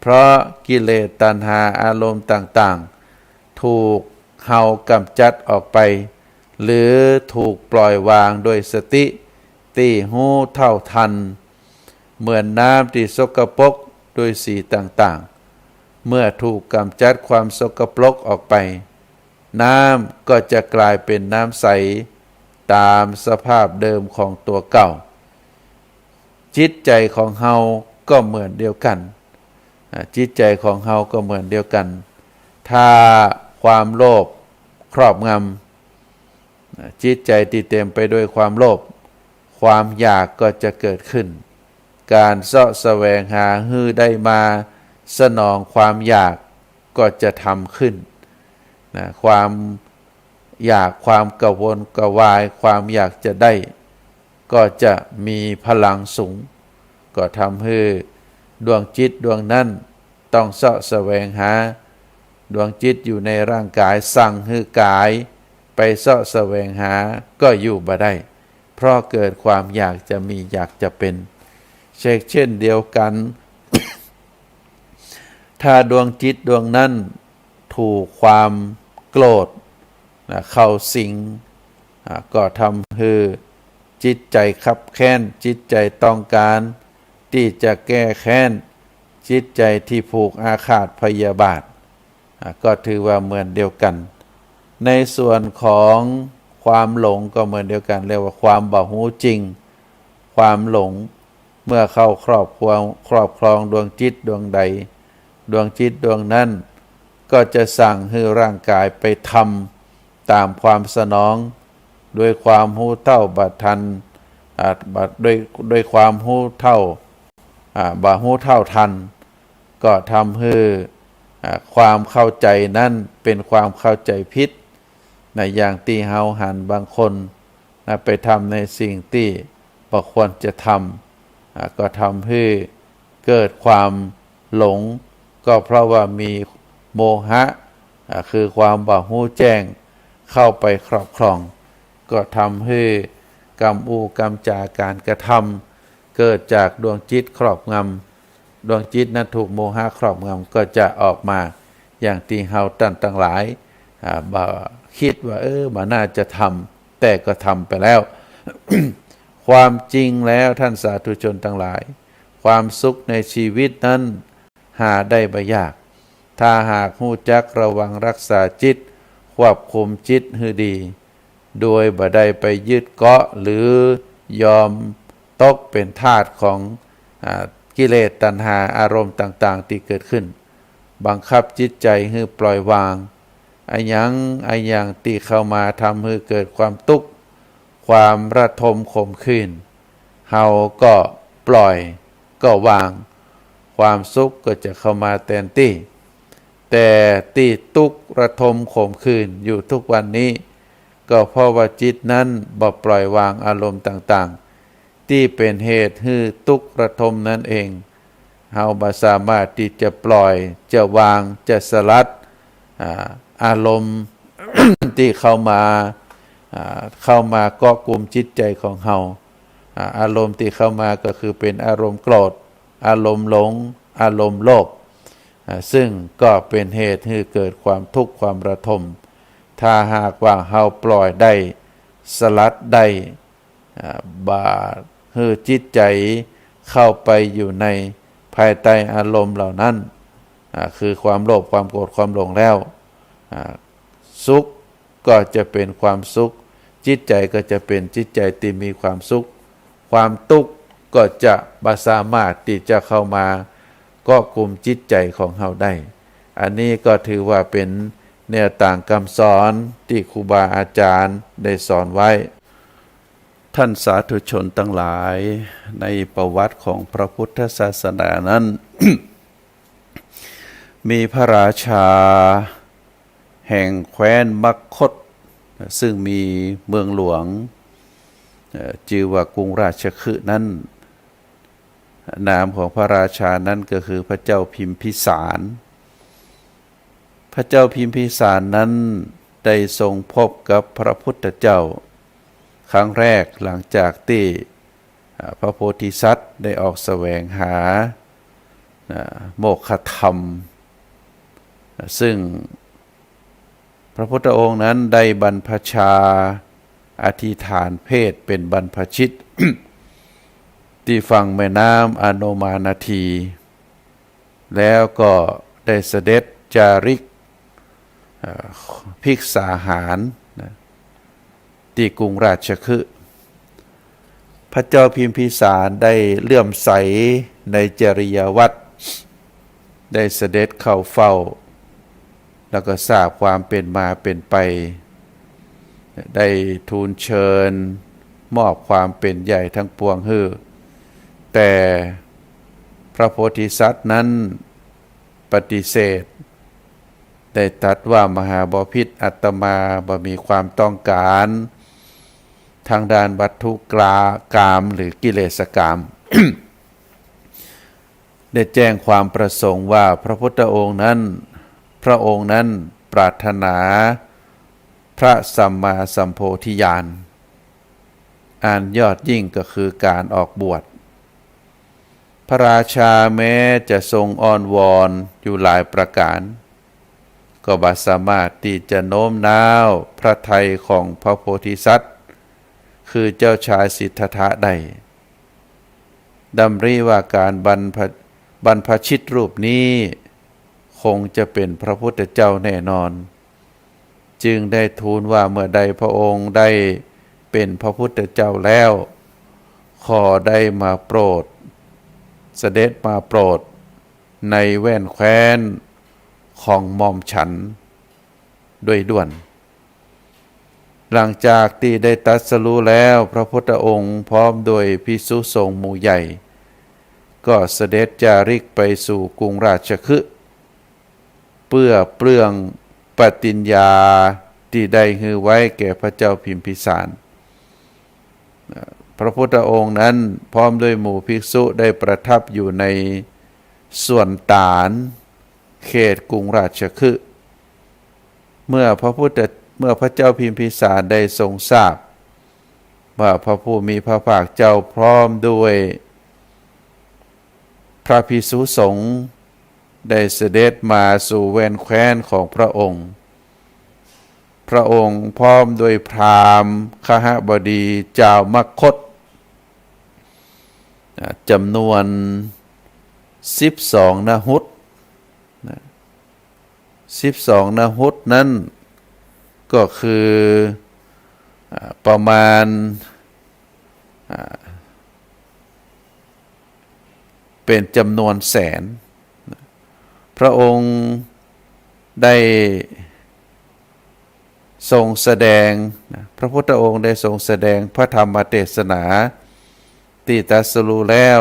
เพราะกิเลสตัณหาอารมณ์ต่างๆถูกเฮากำจัดออกไปหรือถูกปล่อยวางโดยสติที่รู้เท่าทันเหมือนน้ำที่สกปรกโดยสีต่างๆเมื่อถูกกำจัดความสกปรกออกไปน้ำก็จะกลายเป็นน้ำใสตามสภาพเดิมของตัวเก่าจิตใจของเฮาก็เหมือนเดียวกันจิตใจของเฮาก็เหมือนเดียวกันถ้าความโลภครอบงำจิตใจที่เต็มไปด้วยความโลภความอยากก็จะเกิดขึ้นการเสาะแสวงหาฮื้อได้มาสนองความอยากก็จะทำขึ้นความอยากความกระวนกระวายความอยากจะได้ก็จะมีพลังสูงก็ทำให้ดวงจิตดวงนั้นต้องเสาะแสวงหาดวงจิตอยู่ในร่างกายสั่งให้กายไปเสาะแสวงหาก็อยู่บ่ได้เพราะเกิดความอยากจะมีอยากจะเป็นเช่นเดียวกัน ถ้าดวงจิตดวงนั้นถูกความโกรธเข้าสิงก็ทำให้จิตใจคับแค้นจิตใจต้องการที่จะแก้แค้นจิตใจที่ผูกอาฆาตพยาบาทก็ถือว่าเหมือนเดียวกันในส่วนของความหลงก็เหมือนเดียวกันเรียกว่าความบ่รู้จริงความหลงเมื่อเข้าครอบครองดวงจิตดวงใดดวงจิตดวงนั้นก็จะสั่งให้ร่างกายไปทำตามความสนองด้วยความรู้เท่าบัดทันด้วยความรู้เท่าบ่รู้เท่าทันก็ทำให้ความเข้าใจนั้นเป็นความเข้าใจผิดในอย่างที่เฮาหันบางคนไปทำในสิ่งที่บ่ควรจะทำก็ทำให้เกิดความหลงก็เพราะว่ามีโมหะคือความบ่รู้แจ้งเข้าไปครอบครองก็ทำให้กรรมกรรมจาการกระทำเกิดจากดวงจิตครอบงำดวงจิตนั้นถูกโมหะครอบงำก็จะออกมาอย่างที่เฮาตั้งหลายบ่คิดว่าบ่น่าจะทำแต่ก็ทำไปแล้ว ความจริงแล้วท่านสาธุชนทั้งหลายความสุขในชีวิตนั้นหาได้บ่ยากถ้าหากรู้จักระวังรักษาจิตควบคุมจิตให้ดีโดยบ่ได้ไปยึดเกาะหรือยอมตกเป็นทาสของกิเลสตัณหาอารมณ์ต่างๆที่เกิดขึ้นบังคับจิตใจให้ปล่อยวางอันยังที่เข้ามาทำให้เกิดความทุกข์ความระทมขมขื่นเฮาก็ปล่อยก็วางความสุขก็จะเข้ามาแทนที่แต่ที่ทุกข์ระทมขมขื่นอยู่ทุกวันนี้ก็เพราะว่าจิตนั้นบ่ปล่อยวางอารมณ์ต่างๆที่เป็นเหตุให้ทุกข์ระทมนั่นเองเฮาบ่สามารถที่จะปล่อยจะวางจะสลัดอารมณ์ ที่เข้ามาเกาะกลุ่มจิตใจของเฮาอารมณ์ที่เข้ามาก็คือเป็นอารมณ์โกรธอารมณ์หลงอารมณ์โลภซึ่งก็เป็นเหตุให้เกิดความทุกข์ความระทมถ้าหากว่าเฮาปล่อยได้สลัดได้ให้จิตใจเข้าไปอยู่ในภายใต้อารมณ์เหล่านั้นคือความโลภความโกรธความหลงแล้วสุขก็จะเป็นความสุขจิตใจก็จะเป็นจิตใจที่มีความสุขความทุกข์ก็จะบ่สามารถที่จะเข้ามาก็กลุ่มจิตใจของเฮาได้ อันนี้ก็ถือว่าเป็นแนวต่างคำสอนที่ครูบาอาจารย์ได้สอนไว้ท่านสาธุชนทั้งหลายในประวัติของพระพุทธศาสนานั้น มีพระราชาแห่งแคว้นมคธซึ่งมีเมืองหลวงชื่อว่ากรุงราชคฤห์นั้นนามของพระราชานั้นก็คือพระเจ้าพิมพิสารพระเจ้าพิมพิสารนั้นได้ทรงพบกับพระพุทธเจ้าครั้งแรกหลังจากที่พระโพธิสัตว์ได้ออกแสวงหาโมกขธรรมซึ่งพระพุทธองค์นั้นได้บรรพชาอธิษฐานเพศเป็นบรรพชิต ที่ฝั่งแม่น้ำอโนมานาทีแล้วก็ได้เสด็จจาริกภิกษาหารที่กรุงราชคฤห์พระเจ้าพิมพิสารได้เลื่อมใสในจริยวัตรได้เสด็จเข้าเฝ้าแล้วก็ทราบความเป็นมาเป็นไปได้ทูลเชิญมอบความเป็นใหญ่ทั้งปวงให้แต่พระโพธิสัตว์นั้นปฏิเสธได้ตรัสว่ามหาบพิตรอาตมาบ่มีความต้องการทางด้านวัตถุกามหรือกิเลสกาม ได้แจ้งความประสงค์ว่าพระพุทธองค์นั้นพระองค์นั้นปรารถนาพระสัมมาสัมโพธิญาณอันยอดยิ่งก็คือการออกบวชพระราชาแม้จะทรงอ้อนวอนอยู่หลายประการก็บ่สามารถที่จะโน้มน้าวพระทัยของพระโพธิสัตว์คือเจ้าชายสิทธัตถะได้ดำริว่าการบรรพชิตรูปนี้คงจะเป็นพระพุทธเจ้าแน่นอนจึงได้ทูลว่าเมื่อใดพระองค์ได้เป็นพระพุทธเจ้าแล้วขอได้มาโปรดเสด็จมาโปรดในแว่นแคว้นของหม่อมฉันด้วยด่วนหลังจากที่ได้ตรัสรู้แล้วพระพุทธองค์พร้อมโดยภิกษุสงฆ์หมู่ใหญ่ก็เสด็จจาริกไปสู่กรุงราชคฤห์เพื่อเปลื้องปฏิญญาที่ได้ฮือไว้แก่พระเจ้าพิมพิสารพระพุทธองค์นั้นพร้อมด้วยหมู่ภิกษุได้ประทับอยู่ในส่วนตาลเขตกรุงราชคฤห์เมื่อพระเจ้าพิมพิสารได้ทรงทราบว่าพระผู้มีพระภาคเจ้าพร้อมด้วยพระภิกษุสงฆ์ได้เสด็จมาสู่แว่นแคว้นของพระองค์พระองค์พร้อมด้วยพราหมณ์คหบดีเจ้ามคธจำนวน12 นหุต12 นหุตนั้นก็คือประมาณเป็นจำนวนแสนพระองค์ได้ทรงแสดงพระพุทธองค์ได้ทรงแสดงพระธรรมเทศนาที่ตรัสรู้แล้ว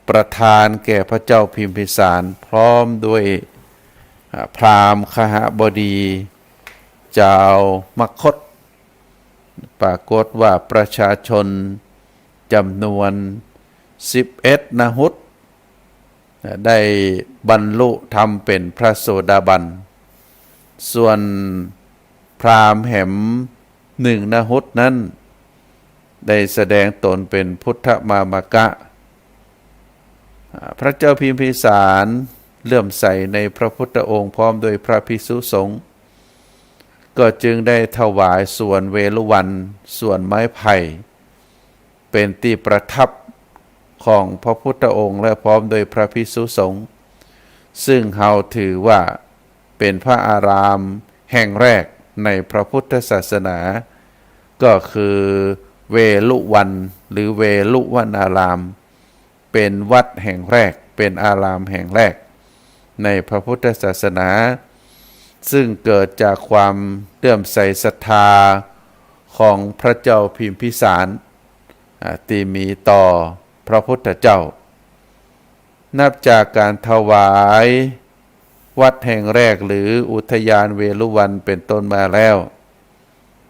ประทานแก่พระเจ้าพิมพิสารพร้อมด้วยพราหมณ์คหบดีเจ้ามคธปรากฏว่าประชาชนจำนวน11 นหุตได้บรรลุธรรมเป็นพระโสดาบันส่วนพราหมณ์แห่ม1 นหุตนั้นได้แสดงตนเป็นพุทธมามกะพระเจ้าพิมพิสารเลื่อมใสในพระพุทธองค์พร้อมโดยพระภิกษุสงฆ์ก็จึงได้ถวายส่วนเวฬุวันส่วนไม้ไผ่เป็นที่ประทับของพระพุทธองค์และพร้อมโดยพระภิกษุสงฆ์ซึ่งเราถือว่าเป็นพระอารามแห่งแรกในพระพุทธศาสนาก็คือเวฬุวันหรือเวฬุวนารามเป็นวัดแห่งแรกเป็นอารามแห่งแรก ในพระพุทธศาสนาซึ่งเกิดจากความเลื่อมใสศรัทธาของพระเจ้าพิมพิสารที่มีต่อพระพุทธเจ้านับจากการถวายวัดแห่งแรกหรืออุทยานเวรุวันเป็นต้นมาแล้ว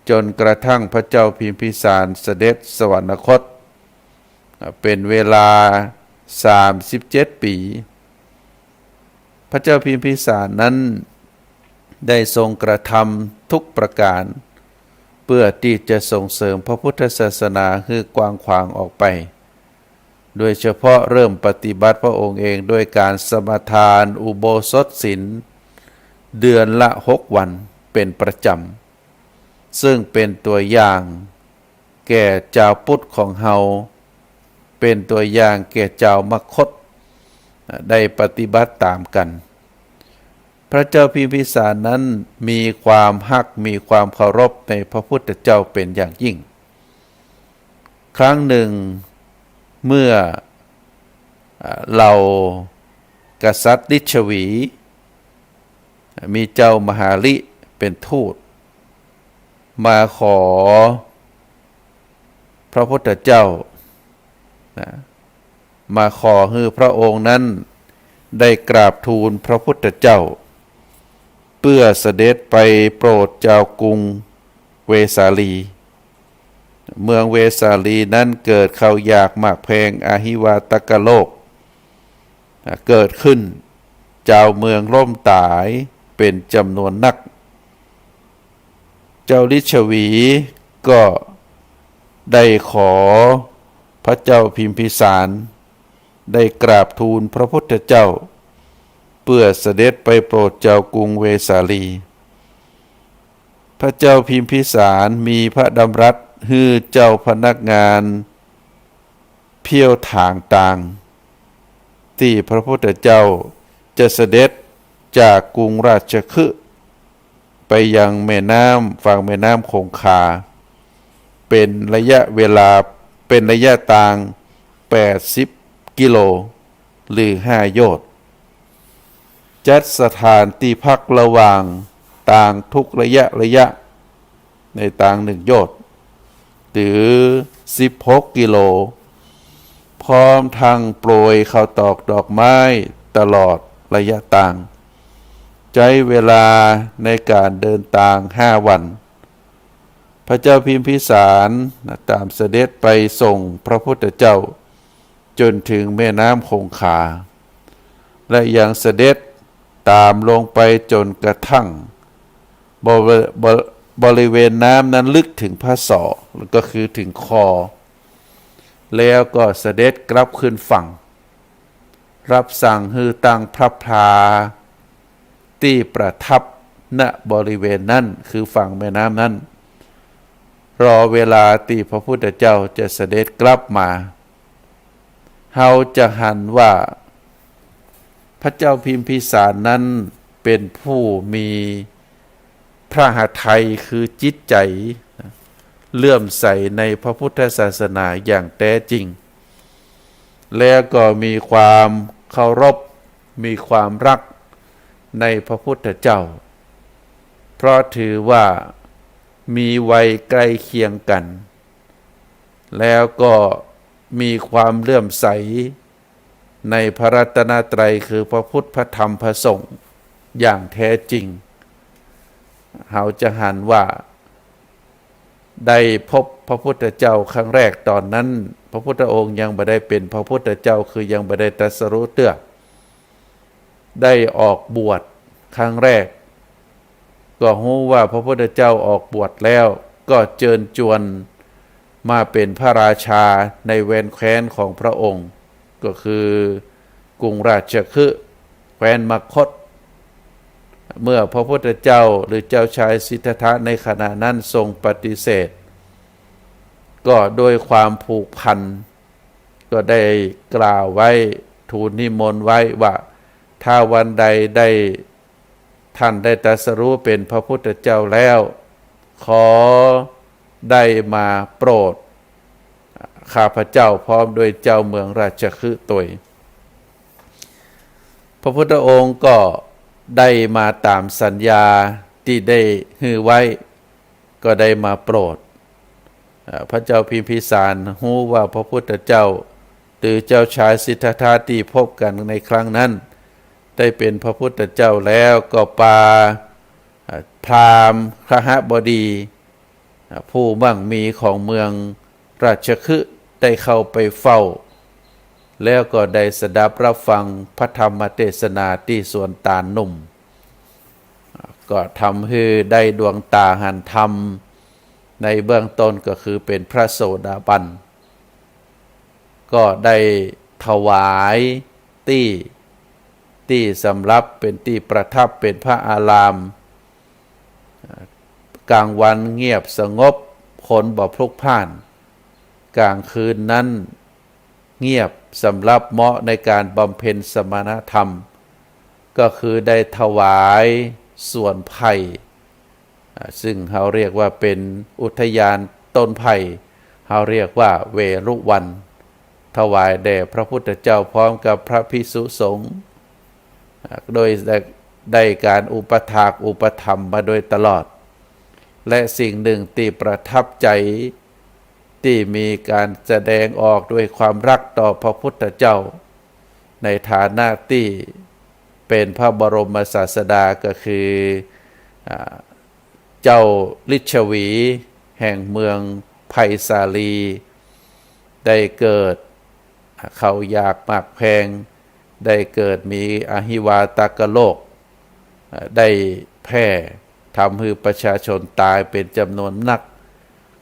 จนกระทั่งพระเจ้าพิมพิสารเสด็จสวรรคตเป็นเวลา37 ปีพระเจ้าพิมพิสารนั้นได้ทรงกระทำทุกประการเพื่อที่จะส่งเสริมพระพุทธศาสนาให้กว้างขวางออกไปโดยเฉพาะเริ่มปฏิบัติพระองค์เองด้วยการสมาทานอุโบสถศีลเดือนละ6 วันเป็นประจำซึ่งเป็นตัวอย่างแก่ชาวพุทธของเฮาเป็นตัวอย่างแก่ชาวมคธได้ปฏิบัติตามกันพระเจ้าพิมพิสารนั้นมีความฮักมีความเคารพในพระพุทธเจ้าเป็นอย่างยิ่งครั้งหนึ่งเมื่อเรากษัตริย์ลิชวีมีเจ้ามหาลิเป็นทูตมาขอพระพุทธเจ้ามาขอให้พระองค์นั้นได้กราบทูลพระพุทธเจ้าเพื่อเสด็จไปโปรดเจ้ากรุงเวสาลีเมืองเวสาลีนั้นเกิดข่าวยากหมากแพงอาหิวาตกโลกเกิดขึ้นเจ้าเมืองล่มตายเป็นจำนวนนักเจ้าลิชวีก็ได้ขอพระเจ้าพิมพิสารได้กราบทูลพระพุทธเจ้าเพื่อเสด็จไปโปรดเจ้ากรุงเวสาลีพระเจ้าพิมพิสารมีพระดำรัสให้เจ้าพนักงานเพียวทางต่างที่พระพุทธเจ้าจะเสด็จจากกรุงราชคฤห์ไปยังแม่น้ำฝั่งแม่น้ำคงคาเป็นระยะเวลาเป็นระยะทาง80 กิโลหรือ5 โยชน์จัดสถานที่พักระหว่างต่างทุกระยะในต่าง1 โยชน์หรือ16 กิโลพร้อมทั้งโปรยข้าวตอกดอกไม้ตลอดระยะทางใช้เวลาในการเดินทาง5 วันพระเจ้าพิมพิสารตามเสด็จไปส่งพระพุทธเจ้าจนถึงแม่น้ำคงคาและยังเสด็จตามลงไปจนกระทั่งบริเวณน้ำนั้นลึกถึงพระศอกก็คือถึงคอแล้วก็เสด็จกลับขึ้นฝั่งรับสั่งให้ตั้งพระพลาที่ประทับณบริเวณนั้นคือฝั่งแม่น้ำนั้นรอเวลาที่พระพุทธเจ้าจะเสด็จกลับมาเฮาจะหันว่าพระเจ้าพิมพิสารนั้นเป็นผู้มีพระหทัยคือจิตใจเลื่อมใสในพระพุทธศาสนาอย่างแท้จริงแล้วก็มีความเคารพมีความรักในพระพุทธเจ้าเพราะถือว่ามีวัยใกล้เคียงกันแล้วก็มีความเลื่อมใสในพระรัตนตรัยคือพระพุทธพระธรรมพระสงฆ์อย่างแท้จริงเราจะหันว่าได้พบพระพุทธเจ้าครั้งแรกตอนนั้นพระพุทธองค์ยังไม่ได้เป็นพระพุทธเจ้าคือยังไม่ได้ตรัสรู้เตื้อได้ออกบวชครั้งแรกก็รู้ว่าพระพุทธเจ้าออกบวชแล้วก็เชิญชวนมาเป็นพระราชาในแว่นแคว้นของพระองค์ก็คือกรุงราชคฤห์แคว้นมคธเมื่อพระพุทธเจ้าหรือเจ้าชายสิทธัตถะในขณะนั้นทรงปฏิเสธก็โดยความผูกพันก็ได้กล่าวไว้ทูลนิมนต์ไว้ว่าถ้าวันใดได้ท่านได้ตรัสรู้เป็นพระพุทธเจ้าแล้วขอได้มาโปรดข้าพเจ้าพร้อมโดยเจ้าเมืองราชคฤห์ตัว พระพุทธองค์ก็ได้มาตามสัญญาที่ได้ฮือไว้ก็ได้มาโปรดพระเจ้าพิมพิสารรู้ว่าพระพุทธเจ้าหรือเจ้าชายสิทธัตถะที่พบกันในครั้งนั้นได้เป็นพระพุทธเจ้าแล้วก็ปาพราหมณ์คหบดีผู้มั่งมีของเมืองราชคฤห์ได้เข้าไปเฝ้าแล้วก็ได้สดับรับฟังพระธรรมเทศนาที่สวนตาลหนุ่มก็ทำให้ได้ดวงตาหันธรรมในเบื้องต้นก็คือเป็นพระโสดาบันก็ได้ถวายที่สำหรับเป็นที่ประทับเป็นพระอารามกลางวันเงียบสงบคนบ่พลุกพล่านกลางคืนนั้นเงียบสำหรับเหมาะในการบำเพ็ญสมณธรรมก็คือได้ถวายส่วนไผ่ซึ่งเขาเรียกว่าเป็นอุทยานต้นไผ่เขาเรียกว่าเวรุวันถวายแด่พระพุทธเจ้าพร้อมกับพระภิกษุสงฆ์โดยได้การอุปถากอุปถัมภ์มาโดยตลอดและสิ่งหนึ่งที่ประทับใจที่มีการแสดงออกด้วยความรักต่อพระพุทธเจ้าในฐานะที่เป็นพระบรมศาสดาก็คือเจ้าลิชวีแห่งเมืองไผ่สาลีได้เกิดเขาอยากมากแพงได้เกิดมีอหิวาตกโรคได้แพร่ทำให้ประชาชนตายเป็นจำนวนนัก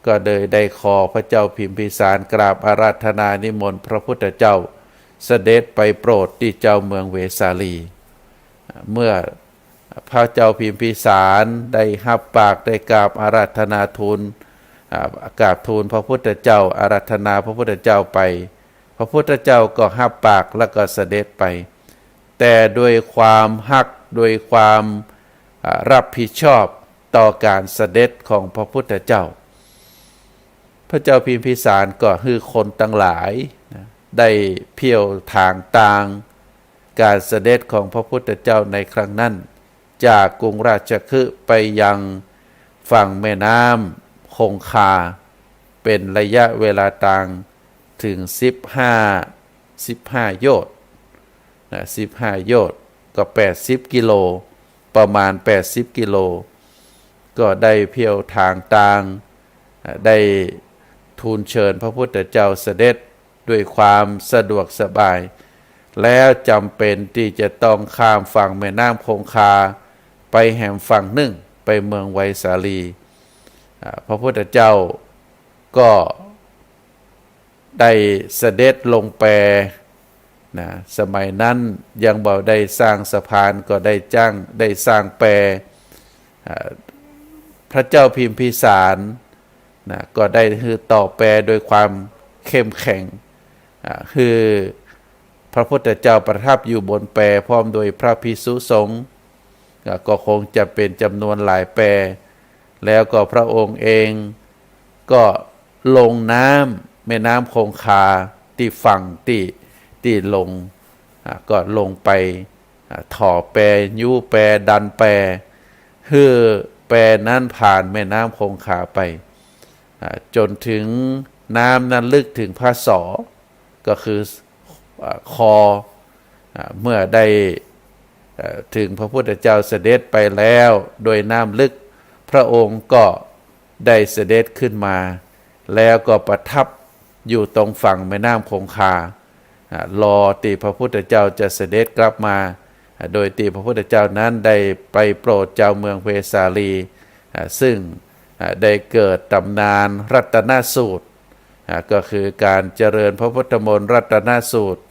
ก็เลยได้ขอพระเจ้าพิมพิสารกราบอาราธนานิมนต์พระพุทธเจ้าเสด็จไปโปรดที่เจ้าเมืองเวสาลีเมื่อพระเจ้าพิมพิสารได้รับปากได้กราบอาราธนาทูลกราบทูลพระพุทธเจ้าอาราธนาพระพุทธเจ้าไปพระพุทธเจ้าก็รับปากแล้วก็เสด็จไปแต่ด้วยความฮักด้วยความรับผิดชอบต่อการเสด็จของพระพุทธเจ้าพระเจ้าพิมพิสารก็ฮือคนทั้งหลายได้เพียวทางต่างการเสด็จของพระพุทธเจ้าในครั้งนั้นจากกรุงราชคฤห์ไปยังฝั่งแม่น้ำคงคาเป็นระยะเวลาต่างถึง15โยชน์15โยชน์ก็80กิโลประมาณ80กิโลก็ได้เพียวทางต่างได้ทูลเชิญพระพุทธเจ้าเสด็จด้วยความสะดวกสบายแล้วจำเป็นที่จะต้องข้ามฝั่งแม่น้ำคงคาไปแห่งฝั่งหนึ่งไปเมืองไวสาลีพระพุทธเจ้าก็ได้เสด็จลงแพนะสมัยนั้นยังบ่ได้สร้างสะพานก็ได้สร้างแพพระเจ้าพิมพิสารนะก็ได้คือต่อแพโดยความเข้มแข็งคือพระพุทธเจ้าประทับอยู่บนแพพร้อมโดยพระภิกษุสงฆ์ก็คงจะเป็นจำนวนหลายแพแล้วก็พระองค์เองก็ลงน้ำแม่น้ำคงคาที่ฝั่งที่ลงก็ลงไปถ่อแพยูแพดันแพคือแพนั้นผ่านแม่น้ำคงคาไปจนถึงน้ำนั้นลึกถึงพระศอก็คือคอเมื่อได้ถึงพระพุทธเจ้าเสด็จไปแล้วโดยน้ำลึกพระองค์ก็ได้เสด็จขึ้นมาแล้วก็ประทับอยู่ตรงฝั่งแม่น้ำคงคารอที่พระพุทธเจ้าจะเสด็จกลับมาโดยที่พระพุทธเจ้านั้นได้ไปโปรดเจ้าเมืองเวสาลีซึ่งได้เกิดตำนานรัตนสูตรก็คือการเจริญพระพุทธมนต์รัตนสูตร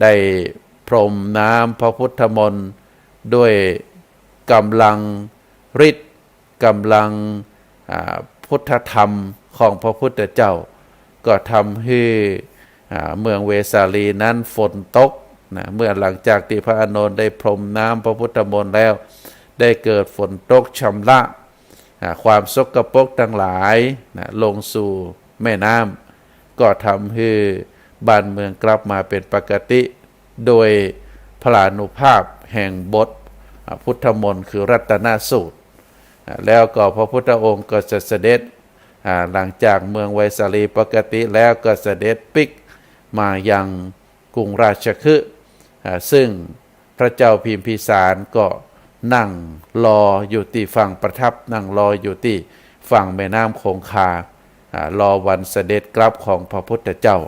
ได้พรมน้ำพระพุทธมนต์ด้วยกำลังฤทธิ์กำลังพุทธธรรมของพระพุทธเจ้าก็ทำให้เมืองเวสาลีนั้นฝนตกเมื่อหลังจากที่พระอานนท์ได้พรมน้ำพระพุทธมนต์แล้วได้เกิดฝนตกชำระความสกปรกทั้งหลายลงสู่แม่น้ำก็ทำให้บ้านเมืองกลับมาเป็นปกติโดย พลานุภาพแห่งบทพุทธมนต์คือรัตนสูตรแล้วก็พระพุทธองค์ก็จะเสด็จหลังจากเมืองไวสาลีปกติแล้วก็เสด็จปิกมายังกรุงราชคฤห์ซึ่งพระเจ้าพิมพิสารก็นั่งรออยู่ที่ฝั่งประทับนั่งรออยู่ที่ฝั่งแม่น้ำคงคารอวันเสด็จกลับของพระพุทธเจ้า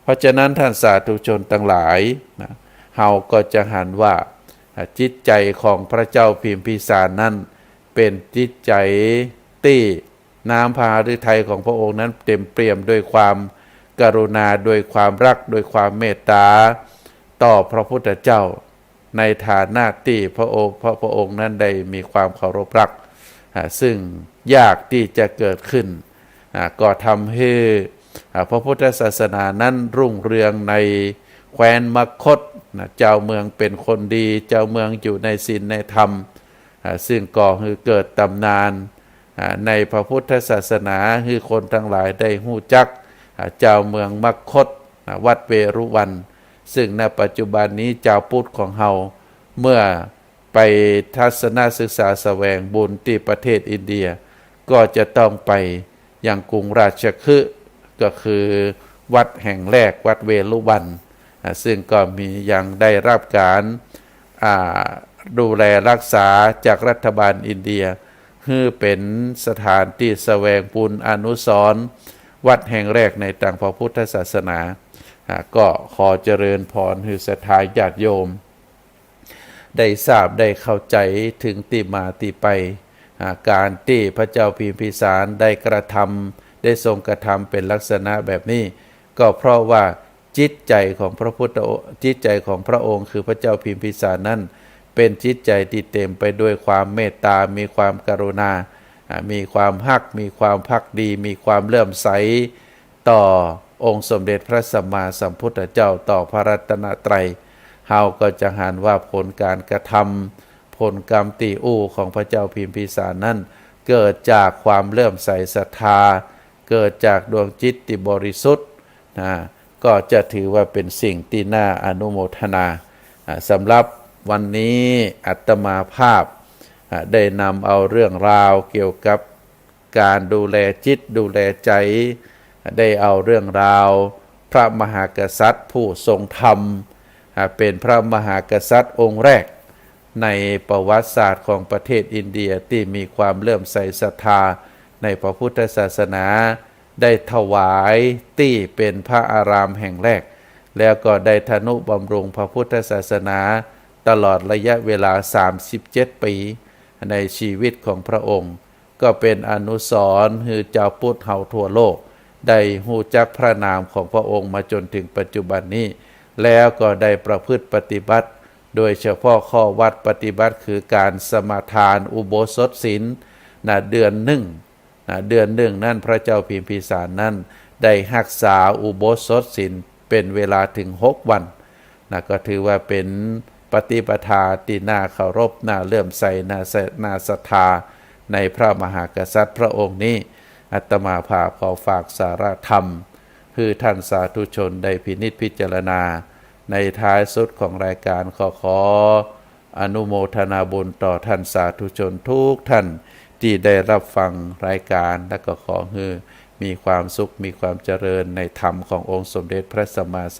เพราะฉะนั้นท่านสาธุชนทั้งหลายเฮาก็จะหันว่าจิตใจของพระเจ้าพิมพิสารนั้นเป็นจิตใจที่น้ำพาฤทัยของพระองค์นั้นเต็มเปี่ยมด้วยความกรุณาด้วยความรักด้วยความเมตตาต่อพระพุทธเจ้าในฐานะที่พระองค์นั้นได้มีความเคารพรักซึ่งยากที่จะเกิดขึ้นก็ทำให้พระพุทธศาสนานั้นรุ่งเรืองในแคว้นมคธเจ้าเมืองเป็นคนดีเจ้าเมืองอยู่ในศีลในธรรมซึ่งก่อให้เกิดตำนานในพระพุทธศาสนาคือคนทั้งหลายได้ฮู้จักเจ้าเมืองมคธวัดเวรุวันซึ่งในปัจจุบันนี้เจ้าพุทธของเฮาเมื่อไปทัศนศึกษาแสวงบุญที่ประเทศอินเดียก็จะต้องไปยังกรุงราชคฤห์ก็คือวัดแห่งแรกวัดเวรุวันซึ่งก็มียังได้รับการดูแลรักษาจากรัฐบาลอินเดียคือเป็นสถานที่แสวงบุญอนุสรณ์วัดแห่งแรกในทางพระพุทธศาสนาก็ขอเจริญพรคือศรัทธาญาติโยมได้ทราบได้เข้าใจถึงที่มาที่ไปการที่พระเจ้าพิมพิสารได้กระทำได้ทรงกระทำเป็นลักษณะแบบนี้ก็เพราะว่าจิตใจของจิตใจของพระองค์คือพระเจ้าพิมพิสารนั้นเป็นจิตใจที่เต็มไปด้วยความเมตตามีความกรุณามีความฮักมีความภักดีมีความเลื่อมใสต่อองค์สมเด็จพระสัมมาสัมพุทธเจ้าต่อพระรัตนตรัยเฮาก็จะหันว่าผลการกระทำผลกรรมตีอู้ของพระเจ้าพิมพิสารนั้นเกิดจากความเลื่อมใสศรัทธาเกิดจากดวงจิตที่บริสุทธิ์ก็จะถือว่าเป็นสิ่งที่น่าอนุโมทนาสำหรับวันนี้อาตมาภาพได้นำเอาเรื่องราวเกี่ยวกับการดูแลจิตดูแลใจได้เอาเรื่องราวพระมหากษัตริย์ผู้ทรงธรรมเป็นพระมหากษัตริย์องค์แรกในประวัติศาสตร์ของประเทศอินเดียที่มีความเลื่อมใสศรัทธาในพระพุทธศาสนาได้ถวายที่เป็นพระอารามแห่งแรกแล้วก็ได้ทนุบำรุงพระพุทธศาสนาตลอดระยะเวลา37 ปีในชีวิตของพระองค์ก็เป็นอนุสรณ์ให้เจ้าพุทธเฮาทั่วโลกได้ฮู้จักพระนามของพระองค์มาจนถึงปัจจุบันนี้แล้วก็ได้ประพฤติปฏิบัติโดยเฉพาะข้อวัดปฏิบัติคือการสมาทานอุโบสถศีลเดือนหนึ่งนั่นพระเจ้าพิมพิสารนั้นได้รักษาอุโบสถศีลเป็นเวลาถึง6 วันก็ถือว่าเป็นปฏิปทาที่น่าเคารพน่าเลื่อมใสน่าศรัทธาในพระมหากษัตริย์พระองค์นี้อาตมาภาพขอฝากสาระธรรมคือท่านสาธุชนได้พินิจพิจารณาในท้ายสุดของรายการขออนุโมทนาบุญต่อท่านสาธุชนทุกท่านที่ได้รับฟังรายการและก็ขอให้มีความสุขมีความเจริญในธรรมขององค์สมเด็จพระสัมมาสัม